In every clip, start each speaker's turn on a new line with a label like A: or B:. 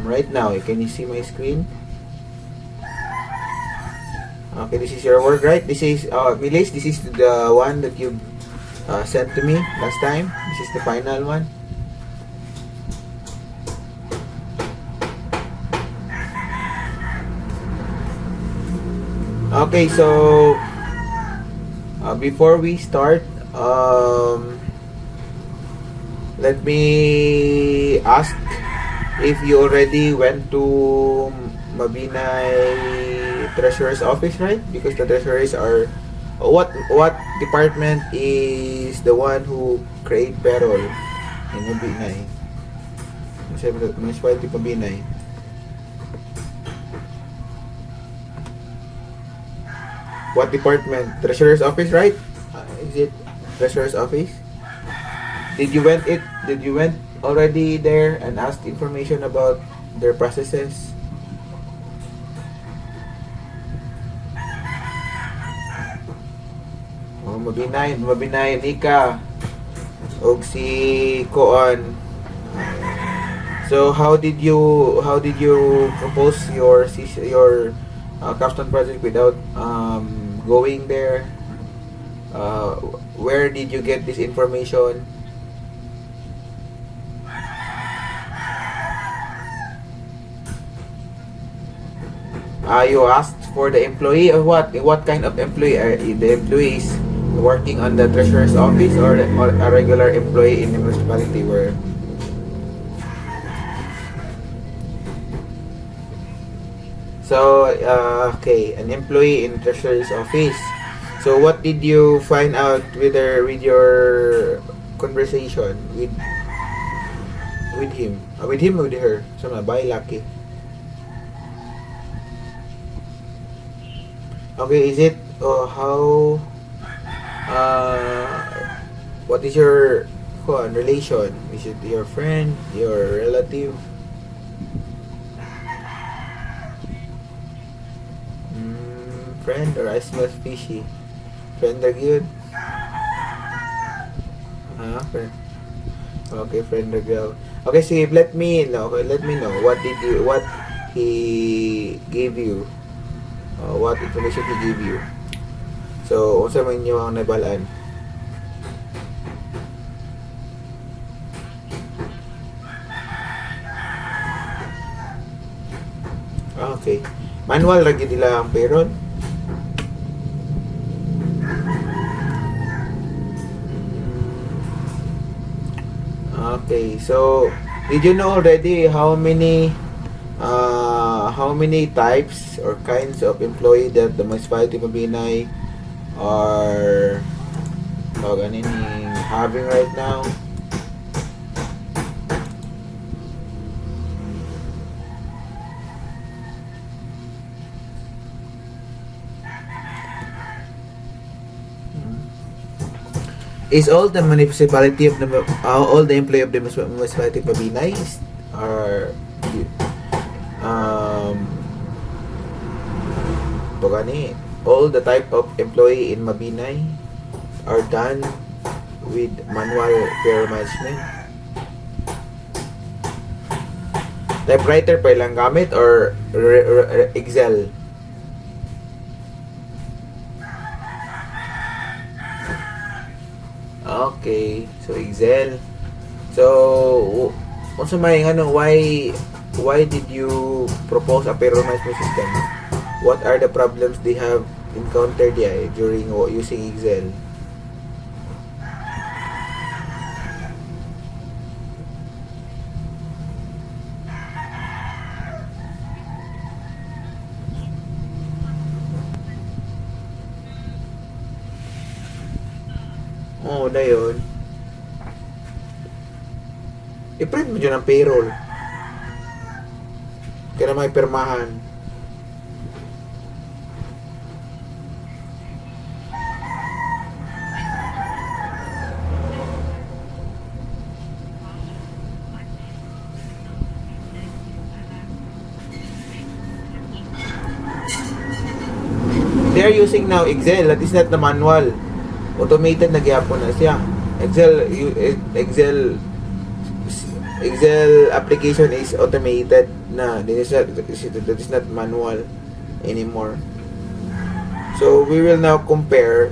A: Right now, can you see my screen? Okay, this is your work, right? This is, Milis, this is the one that you sent to me last time. This is the final one. Okay, so before we start, let me ask if you already went to Mabinay Treasurer's office, right? Because the treasurers are what department is the one who create payroll in Mabinay? Municipality Mabinay. What department? Treasurer's office, right? Is it Treasurer's office? Did you went already there and asked information about their processes? Oh, mabinay Nika og si Koan. So how did you propose your Capstone project without going there? Where did you get this information? You asked for the employee or what? What kind of employee? Are the employees working on the treasurer's office or a regular employee in the municipality where? So, okay, an employee in treasurer's office. So, what did you find out with your conversation with him? With him or with her? Sama, bye, Lucky. Okay, is it how? What is your relation? Is it your friend, your relative? Friend or I smell fishy? Friend are good? Friend. Okay, friend are good. Okay, so let me know what he gave you. What information he gave you. So, unsa man inyo ang nabalaan? Okay. Manual lagi nila ang payroll. Okay, so did you know already how many types or kinds of employee that the municipality of Mabinay are having right now? Is all the municipality of the all the employee of the municipality of Mabinay are all the type of employee in Mabinay are done with manual payroll management. Typewriter pa ilang gamit or Excel? Okay, so Excel. So, also may why did you propose a payroll management system? What are the problems they have encountered during using Excel? Oo, na yun. I-print mo dyan ang payroll. Kaya na may pirmahan. They are using now Excel. That is not the manual. Automated na gyapon na siya. Excel Excel application is automated na. That is not manual anymore. So we will now compare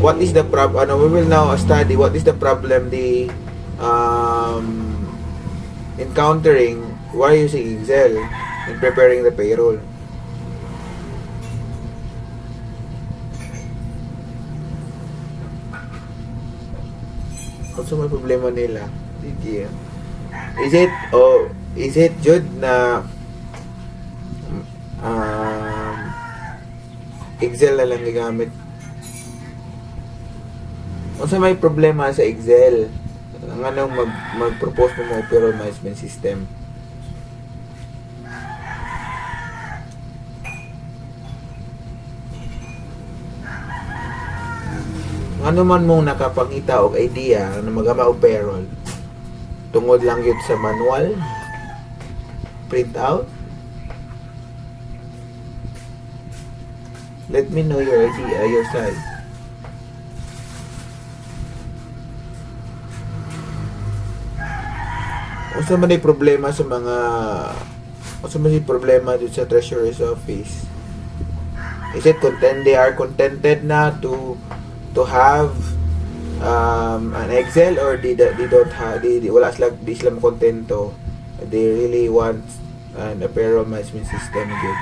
A: what is the we will now study what is the problem they encountering while using Excel in preparing the payroll. Also may problema nila. Is it Jude na Excel na lang gigamit? Unsa may problema sa Excel? Ang anong mag-propose mo mga payroll management system? Ano man mong nakapangita og idea na magama og payroll tungod lang yun sa manual print out. Let me know your idea, your side. Unsa man ay problema sa mga problema dito sa treasurer's office? Is it they are contented na to have an Excel, or they don't have, di sila kontento, they really want a payroll management system good.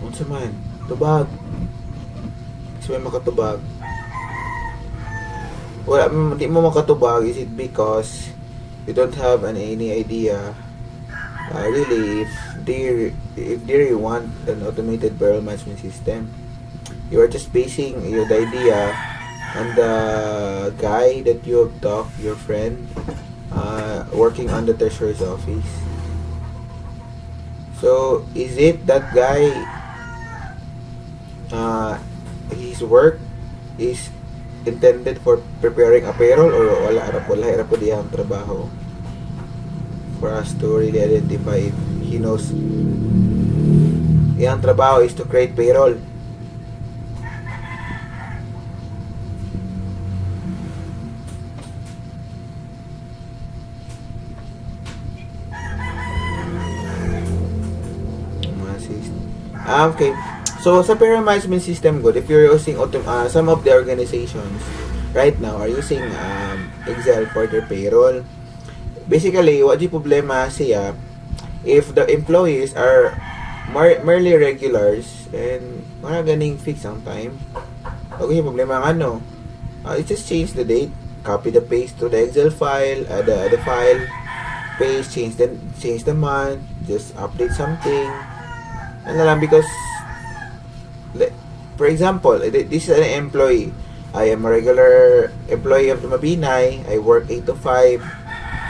A: Unsa man tubag, so may makatubag. Wala, di mo makatubag. Is it because you don't have any idea really if they want an automated payroll management system? You are just basing the idea on the guy that you have talked, your friend, working on the treasurer's office. So is it that guy, his work is intended for preparing a payroll, or wala ra po diyang trabaho, for us to really identify if he knows iyang trabaho is to create payroll? Okay. So, sa payroll management system good, if you're using some of the organizations right now are using Excel for their payroll. Basically, what the problema siya, if the employees are merely regulars and mga ganing fix ang time, okay, yung problema ang it just change the date, copy the paste to the Excel file, the file, paste, change the month, just update something, ano lang, because for example, this is an employee. I am a regular employee of the Mabinay. I work 8 to 5.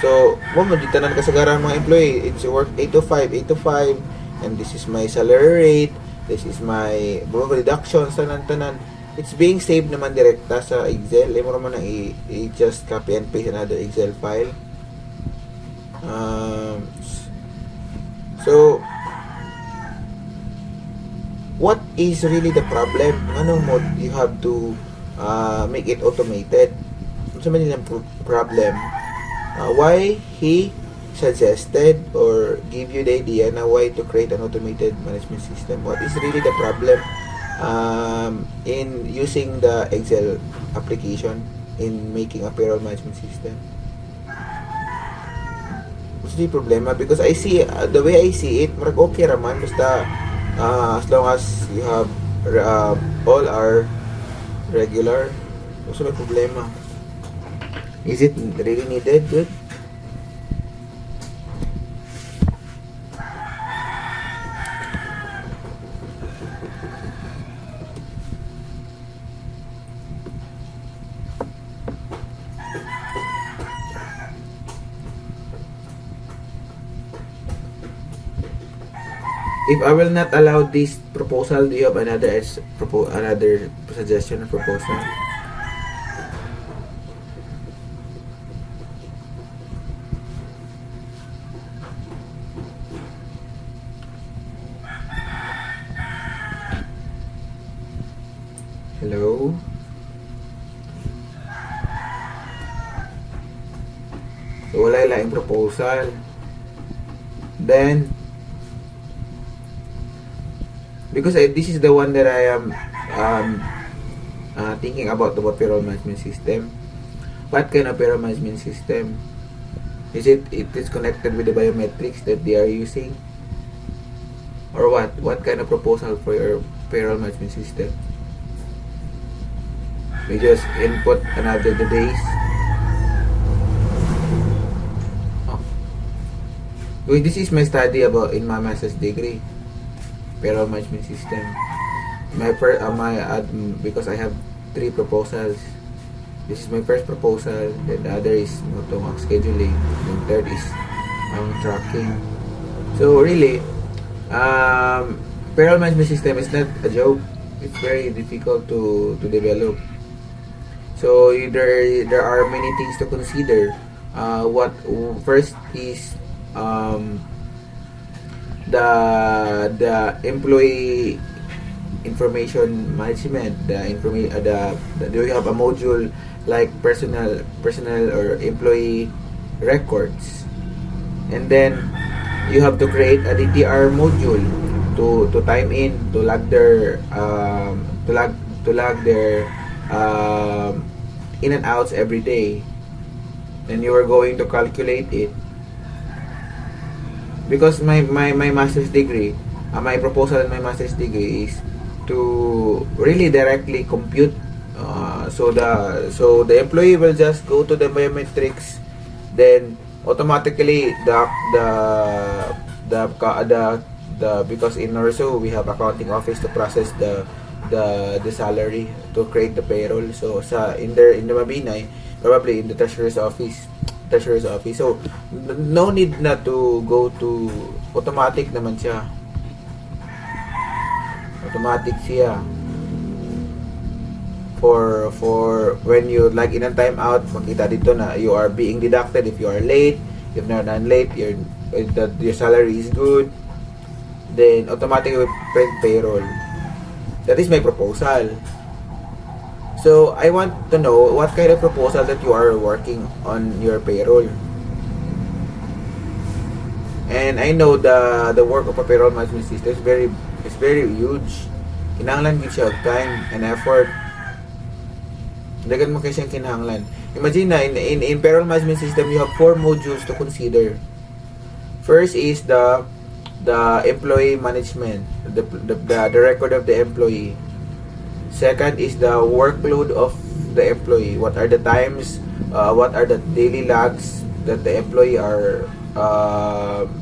A: So, dito na kasagaran mga employee. It's work 8 to 5, 8 to 5. And this is my salary rate. This is my deductions, tanan. It's being saved naman direkta sa Excel. Mo naman na i-just copy and paste another Excel file. So, what is really the problem? Anong mode you have to make it automated? Ano man yung problem? Why he suggested or give you the idea na why to create an automated management system? What is really the problem in using the Excel application in making a payroll management system? What's the problema? Because I see, the way I see it, marag okay raman, basta as long as you have all are regular. So may problema. Is it really needed? Good. If I will not allow this proposal, do you have another suggestion or proposal? Hello? So, wala laing proposal. Then, because this is the one that I am thinking about the payroll management system. What kind of payroll management system? It is connected with the biometrics that they are using? Or what? What kind of proposal for your payroll management system? We just input another the days. Oh. This is my study about in my master's degree. Payroll management system. Because I have 3 proposals. This is my first proposal. Then the other is itong scheduling. Then third is tracking. So really, payroll management system is not a joke. It's very difficult to develop. So there are many things to consider. What first is the employee information management. Do you have a module like personal or employee records? And then you have to create a DTR module to time in, to log their in and outs every day. Then you are going to calculate it. Because my master's degree, my proposal in my master's degree is to really directly compute. So the employee will just go to the biometrics, then automatically because in Norso we have accounting office to process the salary to create the payroll. So in the Mabinay, probably in the treasurer's office. So no need na to go to automatic naman siya. Automatic siya. For when you like in a timeout, makita dito na you are being deducted if you are late. If not done late, your salary is good. Then automatically print payroll. That is my proposal. So I want to know what kind of proposal that you are working on your payroll. And I know the work of a payroll management system is very huge. Kinahanglan gyud siya og time and effort. Dagan mo kay siyang kinahanglan. Imagine na in payroll management system you have 4 modules to consider. First is the employee management, the record of the employee. Second is the workload of the employee. What are the times? What are the daily logs that the employee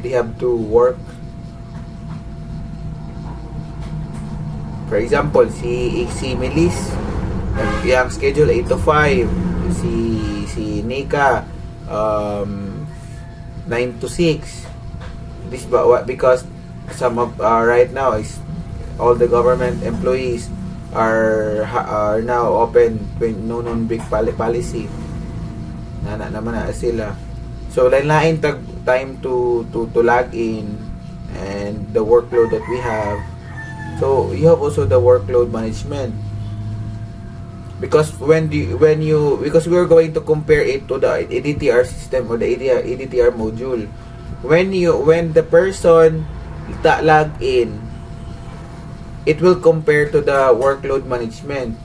A: they have to work? For example, si Melis, yung schedule 8 to 5. Si Nika 9 to 6. This because some of right now is all the government employees are now open no big policy. Nana naman na sila. So lain time to log in and the workload that we have. So you have also the workload management. Because because we're going to compare it to the ADTR system or the ADTR module. When the person log in, it will compare to the workload management.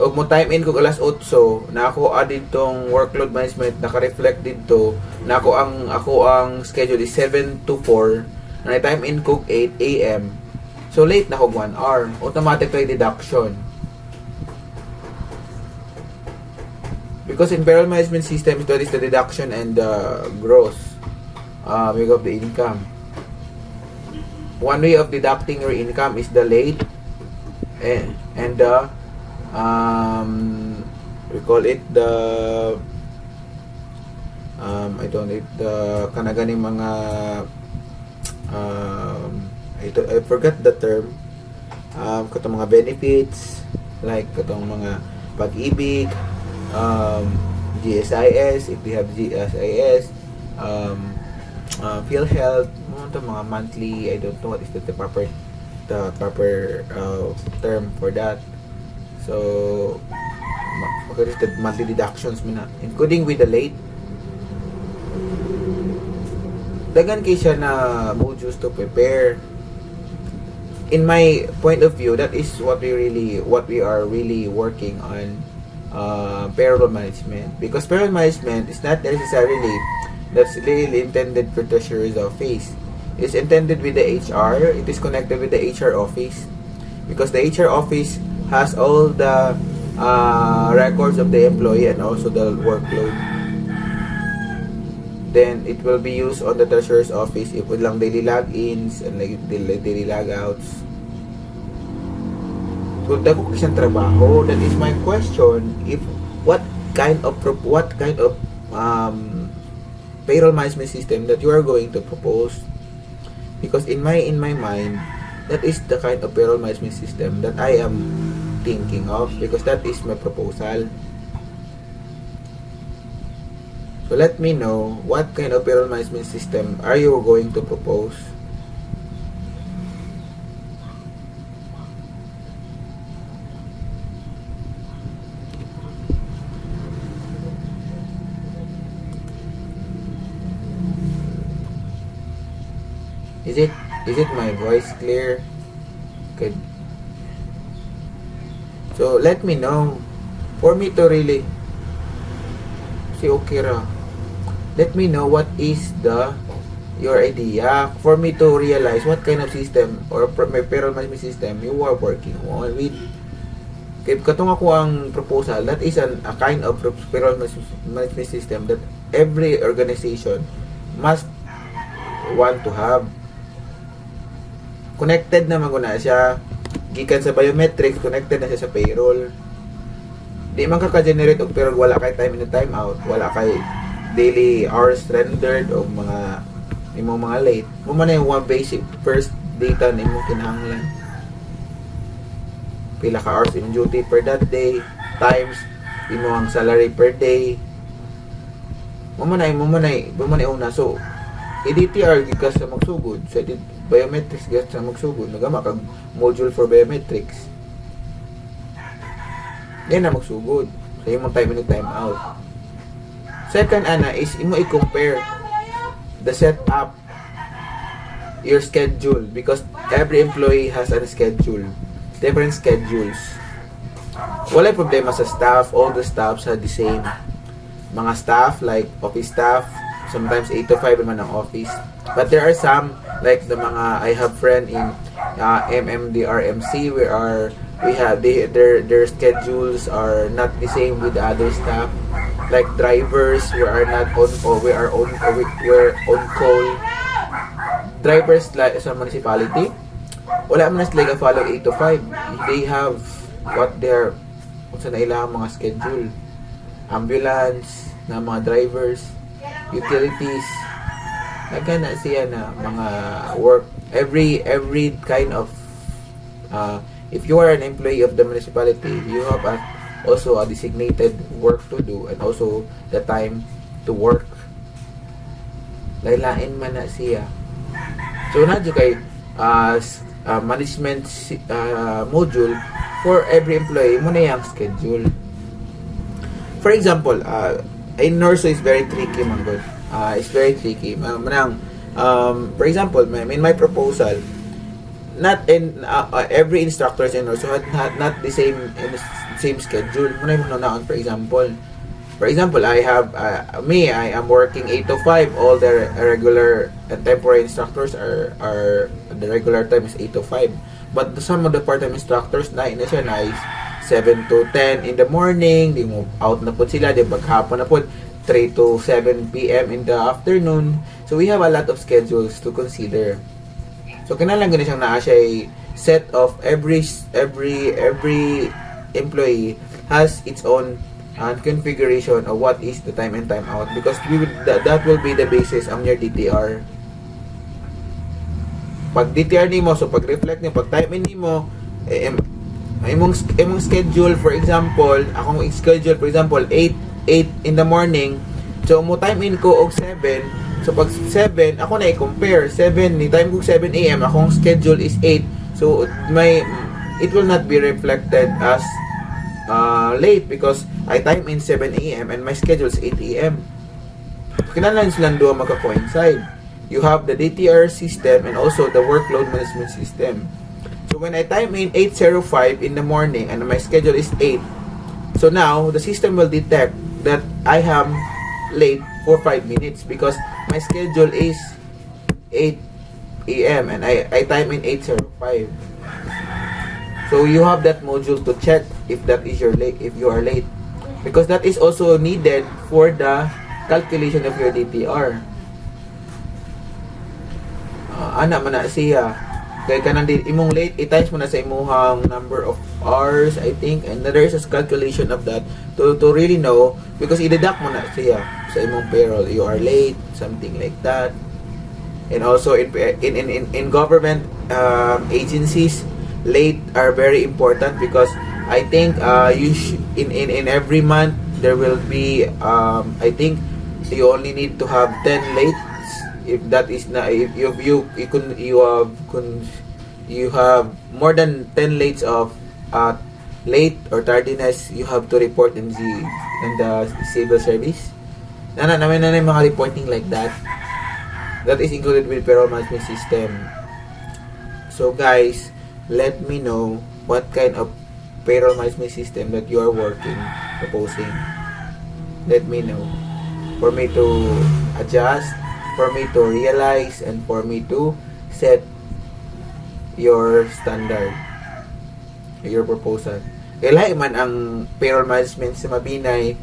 A: Og mo time in kog alas 8 na ako didtong workload management naka-reflect dito na ako ang schedule is 7 to 4 na time in kog 8 AM. So late na kog 1 hour, automatically deduction. Because in payroll management systems, that is the deduction and the gross make of the income. One way of deducting your income is the late and the we call it the I don't know the kanaganing mga I forgot the term. Katong mga benefits like katong mga pag-ibig, GSIS, if they have GSIS, PhilHealth, mga monthly, I don't know what is the proper term for that. So the monthly deductions mo na, including with the late. Dagan kay siya na modules to prepare. In my point of view, that is what we are really working on, payroll management. Because payroll management is not necessarily that's really intended for treasurer's office. It's intended with the HR. It is connected with the HR office, because the HR office has all the records of the employee and also the workload. Then it will be used on the treasurer's office if with lang daily logins and like daily logouts. So dako ko siyang trabaho. That is my question. If what kind of payroll management system that you are going to propose? Because in my mind, that is the kind of payroll management system that I am thinking of, because that is my proposal. So let me know what kind of payroll management system are you going to propose. Is it my voice clear? Good. So let me know for me to really si okay ra. Let me know what is your idea for me to realize what kind of system or may payroll management system you are working on with. Kaya katong ako ang proposal, that is a kind of payroll management system that every organization must want to have. Connected naman ko na siya, gikan sa biometrics, connected na siya sa payroll. Di man kaka-generate og payroll, wala kay time in and time out, wala kay daily hours rendered o mga imong mga late. Mo man yung one basic first data na imong kinahanglan. Pila ka hours in duty per that day times imong salary per day. Mo man una. So EDTR gikas sa magsugod, sa biometrics gikas sa magsugod, nagama kag module for biometrics. Yan na magsugod sa imong time in and time out. Second is imo i-compare the setup, your schedule, because every employee has a schedule, different schedules. Wala problema sa staff, all the staffs are the same. Mga staff like office staff, sometimes 8 to 5 naman ang office. But there are some like the mga I have friend in MMDRMC we have their schedules are not the same with the other staff. Like drivers, we're on call. Drivers like sa municipality, wala man sila follow 8 to 5. They have what their kung saan ilang mga schedule. Ambulance na mga drivers, utilities, nagana siya na mga work every kind of if you are an employee of the municipality, you have also a designated work to do and also the time to work. Lailain man na siya. So nadyo kay management module for every employee mo na yung schedule. For example, in nurse is very tricky man god. It's very tricky. For example, in my proposal, not in every instructors in nurse not the same schedule. Muna yung naon, for example, I have I am working 8 to 5. All the regular and temporary instructors are the regular time is 8 to 5. But some of the part-time instructors na siya na is 7 to 10 in the morning, di mo out na po sila, di maghapon na po 3 to 7 p.m. in the afternoon. So we have a lot of schedules to consider. So kailangan ganun siyang naa siya set of every employee has its own configuration of what is the time and time out, because that will be the basis on your DTR. Pag DTR nimo, so pag reflect nimo, pag time in nimo, imong schedule, for example, akong schedule for example 8 in the morning, so mo time in ko og 7. So pag 7 ako na i-compare 7 ni time ko 7 AM, akong schedule is 8. So it will not be reflected as late because I time in 7 a.m. and my schedule is 8 a.m. Kinahanglan silang duha magka-coincide. You have the DTR system and also the workload management system. So when I time in 8:05 in the morning and my schedule is 8, so now the system will detect that I am late for 5 minutes because my schedule is 8 a.m. and I time in 8:05. So you have that module to check if that is your late, if you are late, because that is also needed for the calculation of your DTR. Ana man na siya. Kaya kanang imong late, i-times mo na sa imuhang number of hours, I think, and there is a calculation of that to really know, because i-deduct mo na siya sa imong payroll. You are late, something like that. And also in government agencies, late are very important because I think in every month there will be I think you only need to have 10 late. If that is not, if you have more than 10 lates of late or tardiness, you have to report in the civil service. Namin na mga reporting like that. That is included with payroll management system. So guys, let me know what kind of payroll management system that you are proposing. Let me know for me to adjust, for me to realize, and for me to set your standard, your proposal. Kailangan man ang payroll management sa Mabinay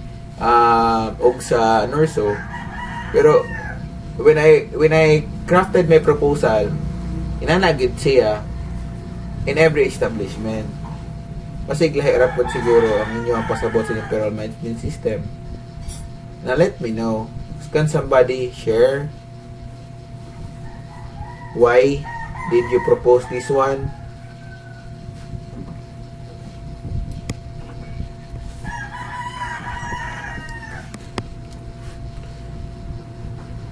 A: og sa Norso. Pero when I crafted my proposal, inanagid siya in every establishment. Kasi lahirap po siguro ang inyong pasabot sa inyong payroll management system. Now let me know. Can somebody share why did you propose this one?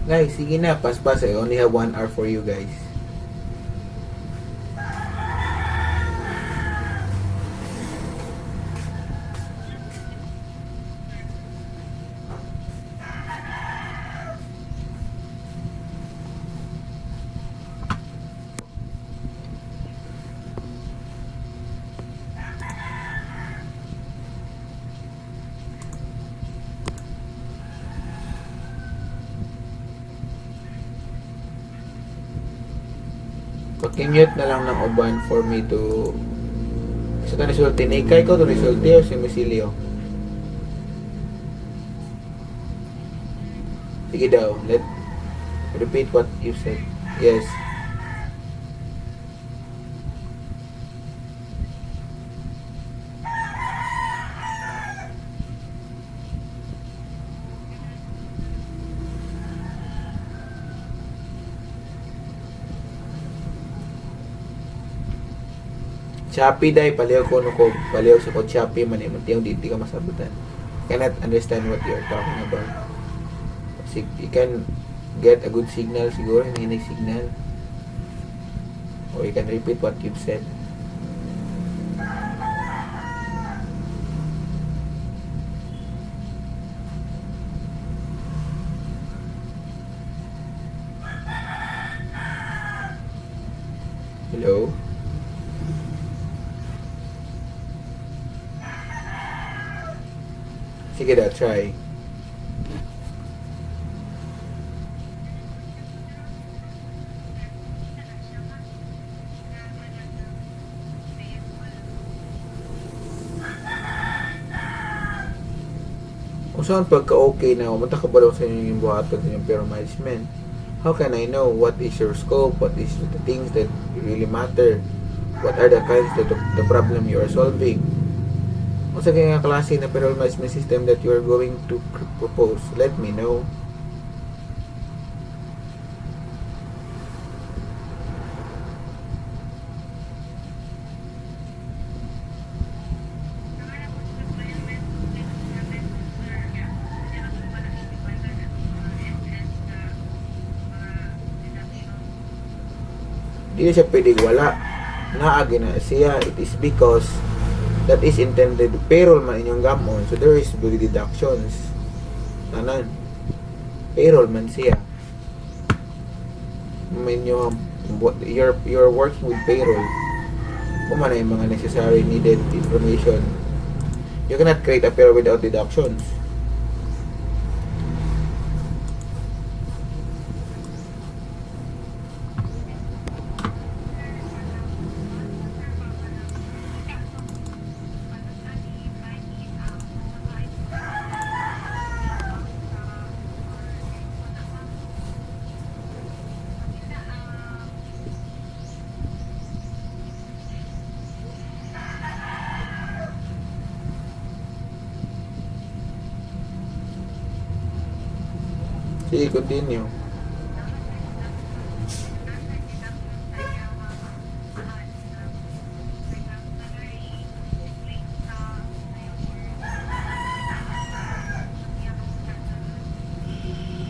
A: Guys, sige na, pas-pas. I only have 1 hour for you guys. Pag-mute na lang ng uban for me to sa ito nisulti ni Ikay ko, ito nisulti o si Misilio. Sige daw, repeat what you said. Yes. Shopee day, paliw ko sa kod Shopee man yung di ka masabutan. Cannot understand what you're talking about. You can get a good signal siguro, hindi signal. Or you can repeat what you've said. Hello? Sige daw, try. Kung saan pagka-okay na, umunta ka ba daw sa inyo yung buhaton sa inyong payroll management? How can I know what is your scope? What is the things that really matter? What are the kinds of the problem you are solving? Kung sa kaya klase na payroll management system that you are going to propose, let me know. Hindi siya pwedeng wala. Naagi na siya. It is because that is intended payroll man inyong gamon, so there is big deductions tanan payroll man siya. When you're working with payroll, kung man yung mga necessary needed information, you cannot create a payroll without deductions. Sige, continue.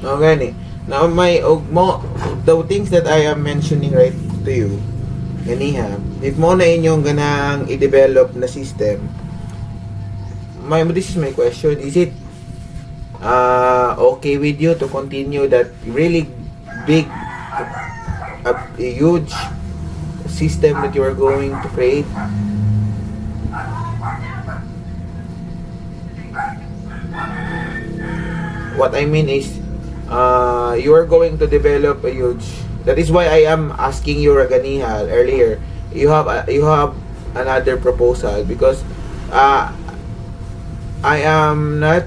A: No, gani. Now, the things that I am mentioning right to you, ganiha, if mo na inyong ganang i-develop na system, this is my question, is it okay with you to continue that really big, a huge system that you are going to create? What I mean is, you are going to develop a huge. That is why I am asking you, Raganiha, earlier. You have another proposal because I am not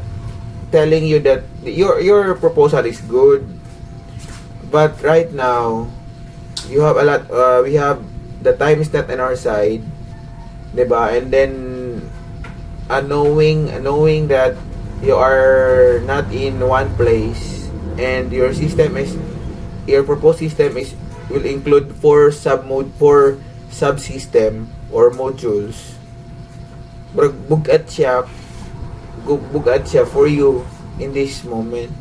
A: telling you that your proposal is good, but right now you have a lot. We have the time is not on our side, diba? And then knowing that you are not in one place and your proposed system will include four subsystem or modules. Bugat siya for you in this moment.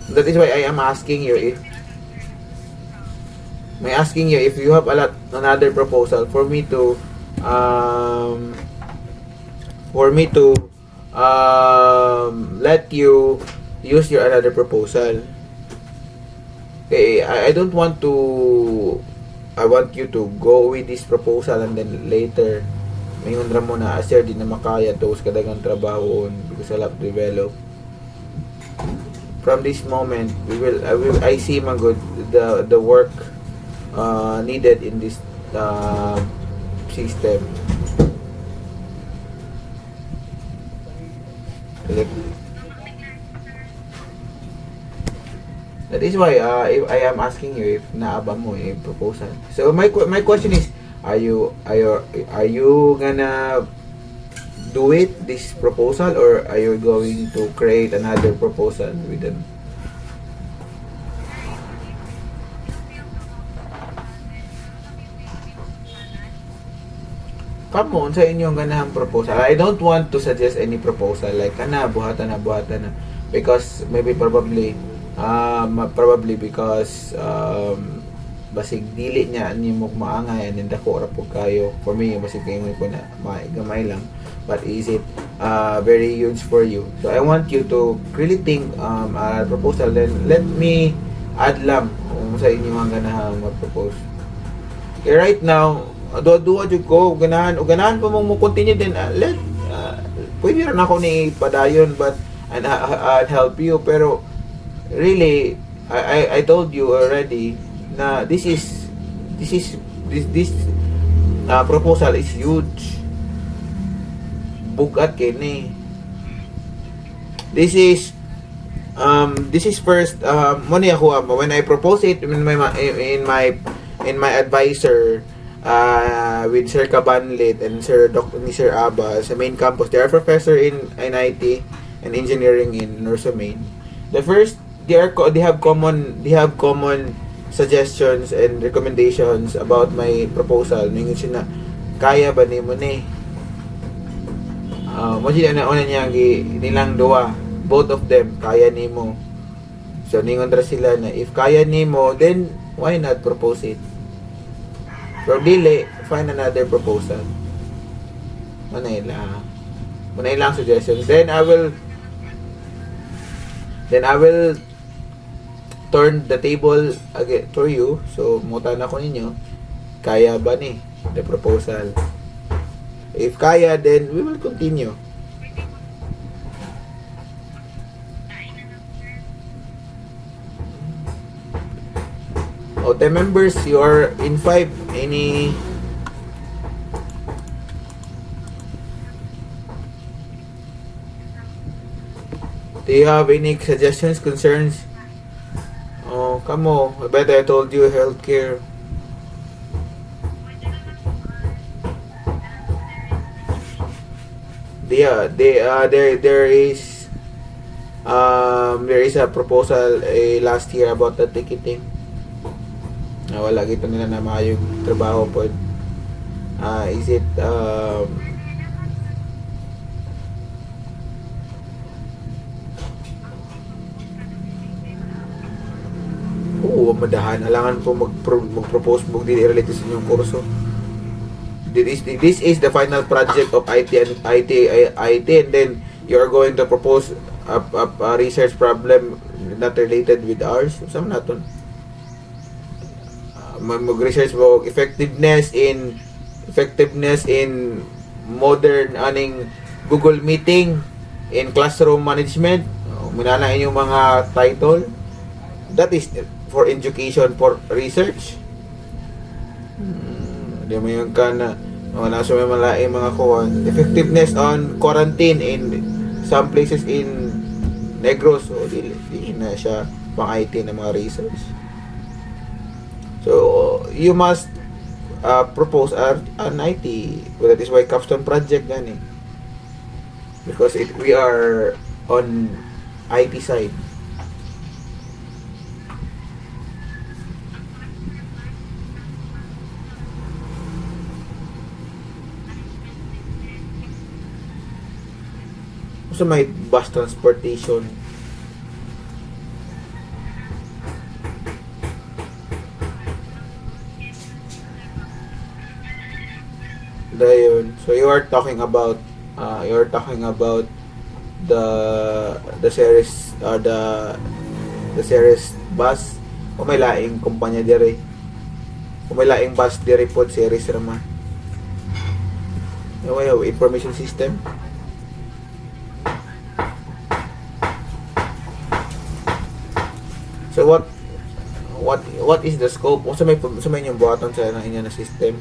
A: That is why I am asking you if you have another proposal for me to let you use your another proposal. Okay, I don't want to. I want you to go with this proposal and then later mayroon ra mo na sir di na makaya to sa kadagang trabaho because I love to develop. From this moment I see man good the work needed in this system. That is why if I am asking you if naaba mo yung proposal. So my question is, are you gonna do it, this proposal, or are you going to create another proposal with them? Come on, sa inyong ganahang proposal. I don't want to suggest any proposal like buhatan na because probably because basig dili niya ni mo maangay and dako ra pud kayo. For me basig kayo ko na gamay lang, but is it very huge for you? So I want you to really think a proposal, then let me add lang kung sa inyo ang ganahang mag-propose. Okay, right now duwa jud ko ganahan pa mo continue din pwede rin ako ni padayon but I'll help you, pero really I told you already na this proposal is huge. Bugat kini. This is first money ako when I propose it in my advisor with Sir Cabanlit and Sir Abba sa main campus. They are professor in IT and engineering in Norsomain. The first they have common suggestions and recommendations about my proposal. Ningon siya na kaya ba nimo ni? Mo sila na una niya nilang duwa. Both of them kaya nimo. So ningon ra sila na if kaya nimo, then why not propose it? Pero dili, find another proposal. Manila. Manila ang suggestion. Then I will turn the table again for you. So, mutan ako ninyo. Kaya ba ni the proposal? If kaya, then we will continue. O, 10 members, you are in 5. Any... Do you have any suggestions, concerns? Oh, come on. I bet I told you healthcare. There is a proposal last year about the ticketing. Wala gito nila na maayong trabaho po. Is it madahan alangan po mag-propose mo dili related sa inyong kurso. This is the final project of IT, and then you are going to propose a research problem not related with ours. Sama naton. Mag-research mo effectiveness in modern aning Google Meeting in classroom management. Minana inyong mga title. That is for education, for research. Di mo yung kana wala sa may malaing mga kuwan. Effectiveness on quarantine in some places in Negros. So, di na siya pang IT na mga research. So, you must propose an IT. Well, that is why Capstone project gani. Because we are on IT side. So may bus transportation. Dayon. So you are talking about the series the series bus o may laing kumpanya dire. O may laing bus dire pod series rama. Information system. So what is the scope? Kung sa may inyong buhaton sa inyo na system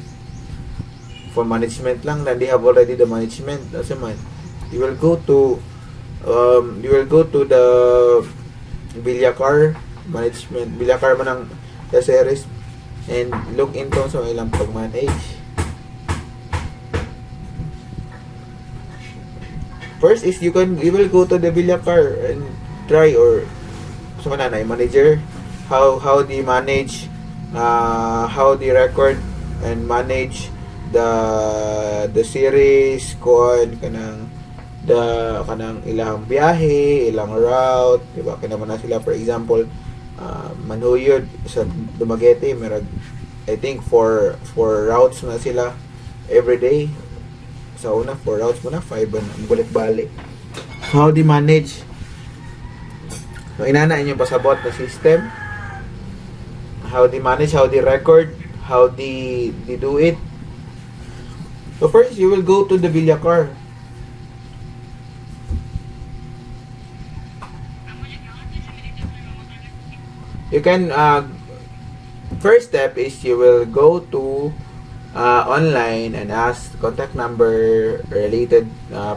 A: for management lang, then they have already the management. Kasi man, you will go to the Bilyakar management, Bilyakar man ang the series, and look into sa ilang pag-manage. First is you will go to the Bilyakar and try or so mananay manager how do you manage how do you record and manage the series kuan kanang ilang biyahe, ilang route, diba? Kinaman na sila for example Manhuyod sa Dumaguete merag I think for routes na sila every day. Sa una 4 routes mo na 5 ang balik-balik. How do you manage? So, inana inyong pasabot na system. How they manage, how they record, how they do it. So first, you will go to the Bilyakar. You can, first step is you will go to online and ask contact number related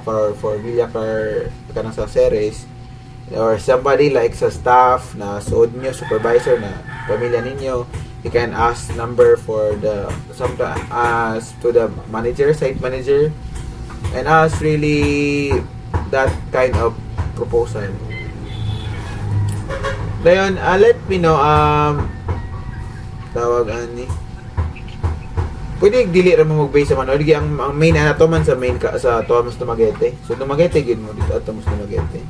A: for Bilyakar kanang sa series. Or somebody like sa staff na suod nyo, supervisor na pamilya ninyo, you can ask number for the to the manager, site manager, and ask really that kind of proposal. Dayon, let me know tawag ani. Pwede dili ra mo mag-base sa manual. Ang main to man sa main sa Thomas Dumaguete. So Dumaguete gid mo dito at Thomas Dumaguete.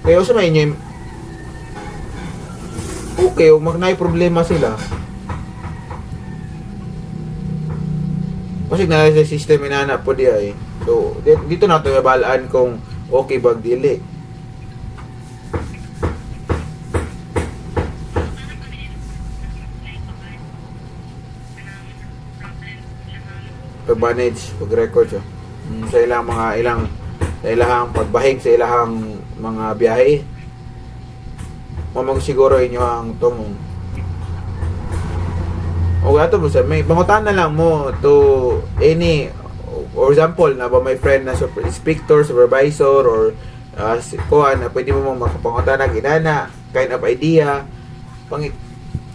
A: Kaya sa may inyo, okay, kung may problema sila, Kasi na sa system inana po di ay. So, dito na ito balaan kung okay bag dili. Pag-manage, pag-record siya. Sa sa ilang pagbahig, sa ilang mga biyahe. Mamang siguro inyo ang tumong. O ato mo sa may pangutan na lang mo to any, for example na ba may friend na inspector, supervisor or kuan na pwede mo mong makapangutan na ginana kind of idea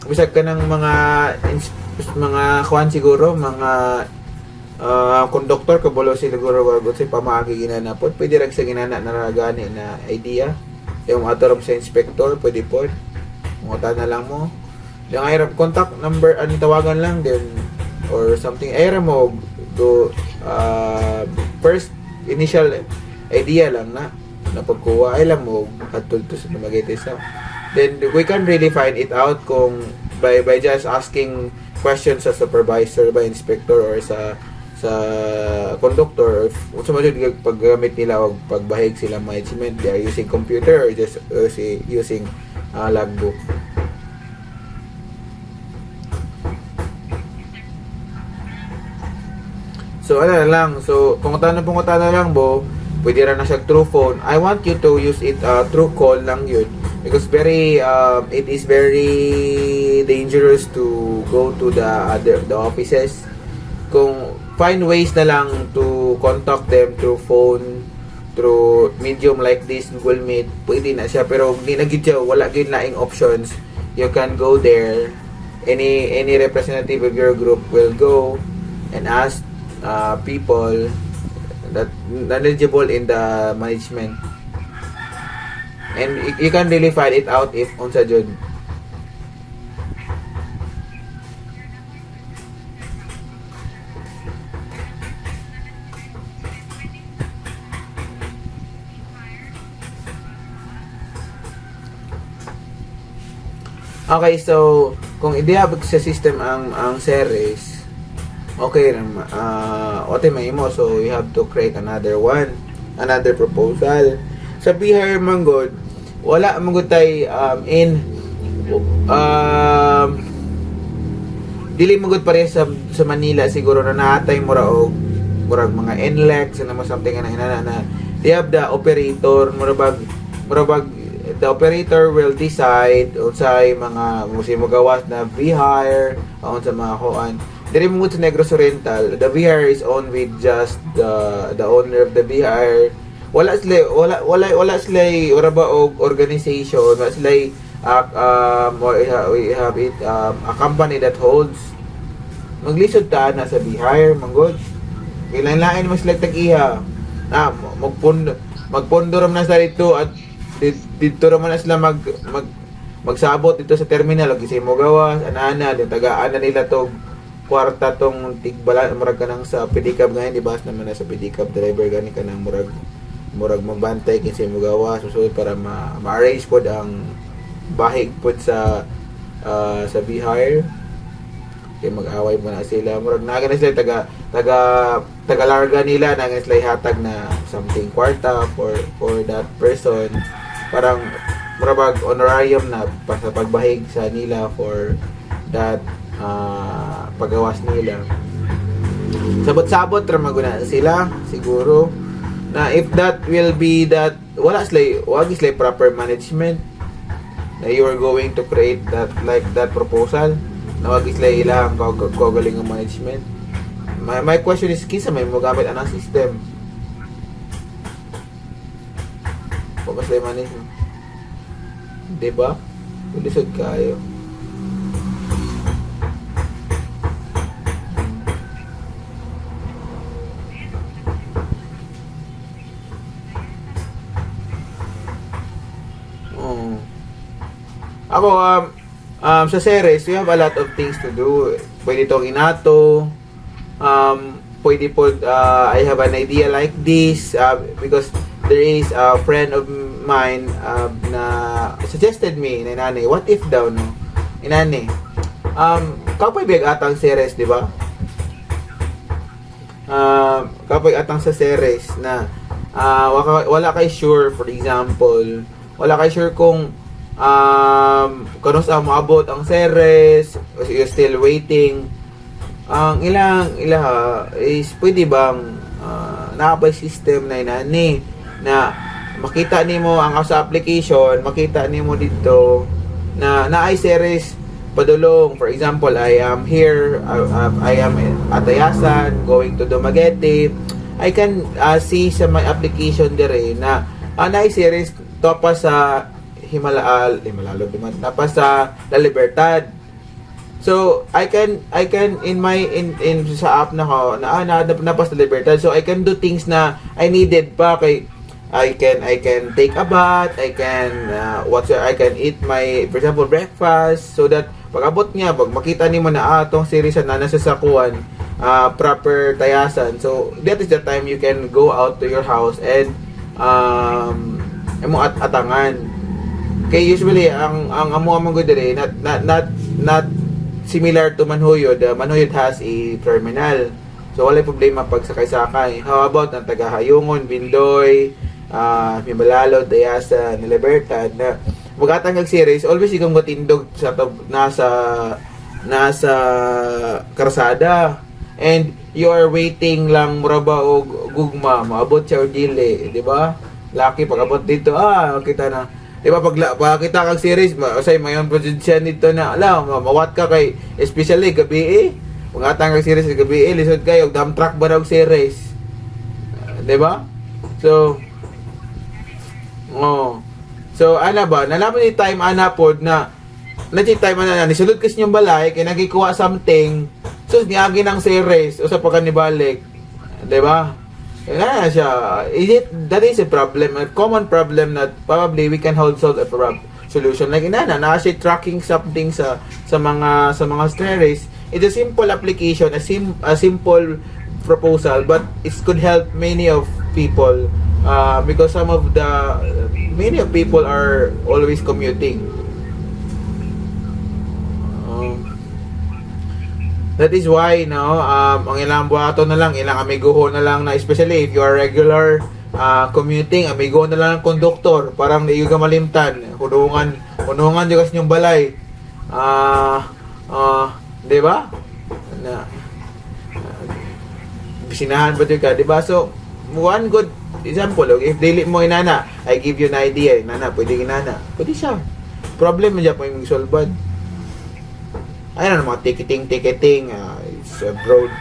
A: bisag ka ng mga kuan siguro mga conductor kabulo siguro wag sa pamaagi ginana pod pwede ra sa ginana na gani na idea yung ato sa inspector pwede pod pangutan na lang mo yung ayra contact number ani tawagan lang din or something ayra mo do first initial idea lang na pagkuha ay lang mo adto to sa magete sa then we can really find it out kung by just asking questions sa supervisor by inspector or sa conductor or sa mga paggamit nila o pagbahig sila management they are using computer or just using logbook. So, ano lang. So, pungutan na lang, bo. Pwede rin na siya through phone. I want you to use it through call lang yun. Because it is very dangerous to go to the offices. Kung find ways na lang to contact them through phone, through medium like this, Google Meet, pwede na siya. Pero hindi na gid siya, wala gid laing options. You can go there. Any representative of your group will go and ask people that knowledgeable in the management and you can really find it out if unsa jud. Okay, so kung i-diabag sa system ang series okay may mo so you have to create another proposal sa bihire manggod wala manggod tay dili manggod pare sa Manila siguro na naatay murag mga NLEX na something na inana they have the operator murabag the operator will decide unsay mga musimo gawas na bihire unsa mga kuan. Diri mo sa Negros Oriental, the VR is owned with just the owner of the VR. Wala sila ora ba og organization, wala sila we have it a company that holds. Maglisod ta na sa VR manggod. Kailangan mo sila tag-iha. Magpondo ram na sa dito at dito ra man sila magsabot dito sa terminal og isay mo gawas ana din tagaan na nila tog kwarta tong tigbala murag kanang sa pedicab ngayon di ba naman na sa pedicab driver gani kanang murag magbantay kinsa mo gawas susunod para ma-arrange pod ang bahig pod sa bihire kay mag-away mo na sila murag naga na sila taga larga nila naga sila hatag na something kwarta for that person parang murag honorarium na sa pagbahig sa nila for that pagawas nila sabot-sabot ra maguna sila siguro na if that will be that wag sila proper management na you are going to create that proposal na wag sila ilang kagaling ng management my question is kinsa may mogamit anang system wag sila management diba lisod kayo. Ako, sa series, we have a lot of things to do. Pwede itong inato. Pwede po, I have an idea like this. Because there is a friend of mine na suggested me, na inani, what if daw, no? Inani. Kapoy big atang series, di ba? kapag atang sa series na wala kay sure, for example, wala kay sure kung kano sa maabot ang series, you're still waiting. Ang ilaha is pwede bang nakapay system na inani na makita nimo ang sa application, makita nimo dito na naay series padulong. For example, I am here, I am at Ayasan, going to Dumaguete. I can see sa my application dire na naay series to pa sa Himalalo, tapos sa La Libertad. So I can in sa app na ko na pas La Libertad, so I can do things na I needed pa kay I can take a bath, I can I can eat my, for example, breakfast, so that pag abot niya, pag makita nimo na tong series na nasa sakuan, proper tayasan, so that is the time you can go out to your house and imo atangan. Kay usually ang amo good dire not similar to Manhuyod. Manhuyod has a terminal. So wala problema pag sakay-sakay. How about ang taga-Hayungon, Bindoy, Himalalo, Dayasa, Libertad na magatang kag series, always ikong matindog sa nasa karsada. And you are waiting lang muraba o gugma, maabot siya o dili, di ba? Lucky pag abot dito, kita na. Di ba pag kita kag series, say mayon position nito na mawat ka kay especially gabi pangatang kag series gabi lisod kayo dump truck ba og series. Di ba? So ana ba nalaman ni time ana pod na time ana ni sulod kasi yung balay kay nagikuha something, so niagi ng series usa pa kanibalik. Di ba? Siya. That is a problem, a common problem that probably we can solve a solution. Like na siya tracking something sa mga series. It's a simple application, a simple proposal, but it could help many of people because many of people are always commuting. That is why ang ilang buhato na lang, ilang amiguho na lang na, especially if you are regular commuting, amigo na lang ng konduktor, parang iyo ka malimtan, hunungan yung kasi yung balay. Di ba? Na bisinahan ba ka, di ba? So one good example, if dili mo inana, I give you an idea, inana, pwede pwede siya. Problem mo dyan po yung solved. Ayun mga ticketing it's abroad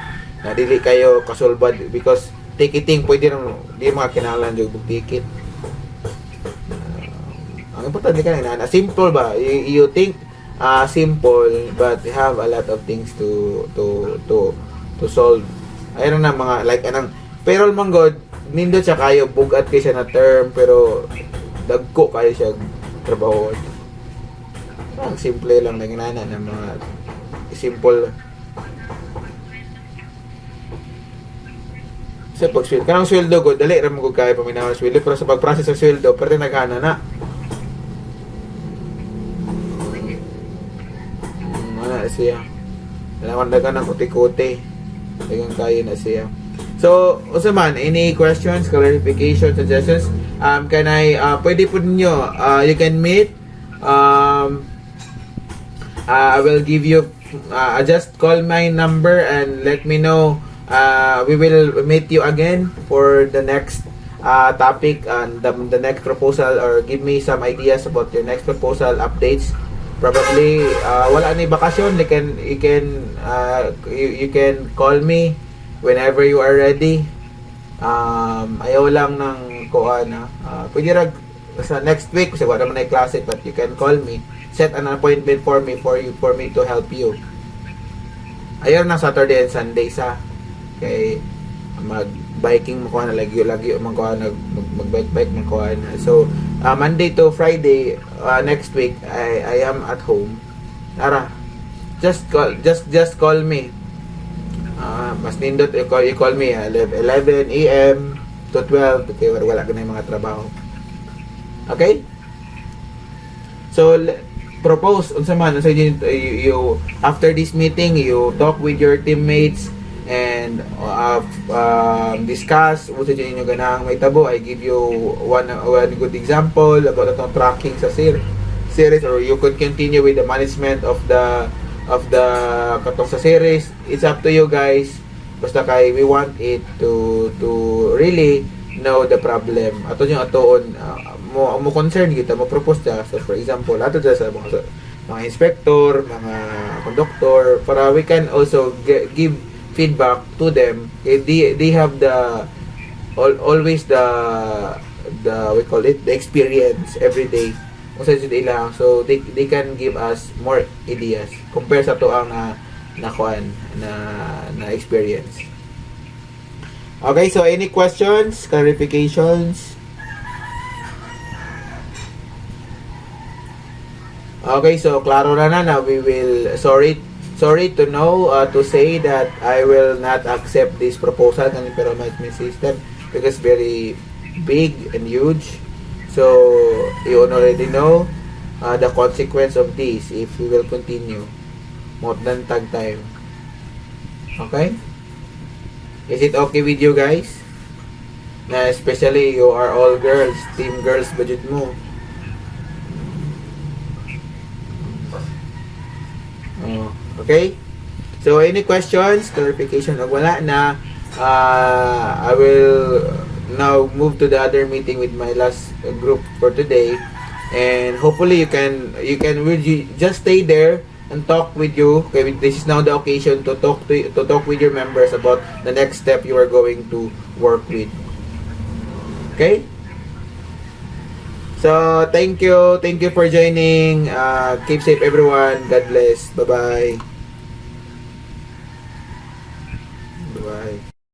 A: na dili kayo kasulbad because ticketing pwede nang di mga kinahanglan jud ticket. Ang importante kanina na simple ba, you think simple but you have a lot of things to solve. Ayun na mga like anang payroll man god nindot siya kayo bugat kay siya na term pero dagko kayo siya trabaho. Ang simple lang na ginana ng mga simple. Sa pag-sweldo, kanang sweldo ko, dali rin mo kaya paminaw ng sweldo, pero sa pag-process ng sweldo, pwede nagana na. Ano siya? Kailangan dagan ng kuti-kuti. Dagan kaya na siya. So, also man, any questions, clarifications, suggestions, can I, pwede po ninyo, you can meet, I will give you just call my number and let me know. We will meet you again for the next topic and the next proposal, or give me some ideas about your next proposal updates. Probably wala ni bakasyon, you can call me whenever you are ready. Ayaw lang ng kuan pwede rag sa next week kasi wala man ay klase, but you can call me, set an appointment for me to help you. Ayun na Saturday and Sunday sa kay mag-biking mo ko na lagi mag-bike mo ko na. So Monday to Friday next week I am at home. Ara, just call me. Mas nindot you call me 11 AM to 12 okay, wala ka na yung mga trabaho. Okay? So propose unsa man you after this meeting you talk with your teammates and and discuss kung sa inyo ganang may tabo. I give you one good example about itong tracking sa series, or you could continue with the management of the katong sa series. It's up to you guys, basta kay we want it to really know the problem ato yung atoon, mo concern kita mo propose ta. So for example ato sa mga inspector, mga conductor, para we can also give feedback to them. They have the always the we call it the experience every day kung sa ila, so they can give us more ideas compare sa to ang na experience. Okay, so any questions, clarifications? Okay, so klaro na we will sorry to know to say that I will not accept this proposal ng Imperial Management System because very big and huge. So you already know the consequence of this if we will continue more than tag time. Okay? Is it okay with you guys? Na especially you are all girls, team girls budget mo. Okay? So any questions, clarification, o wala na, I will now move to the other meeting with my last group for today, and hopefully you can just stay there and talk with you. Okay, this is now the occasion to talk with your members about the next step you are going to work with. Okay? So thank you for joining. Keep safe everyone. God bless. Bye bye.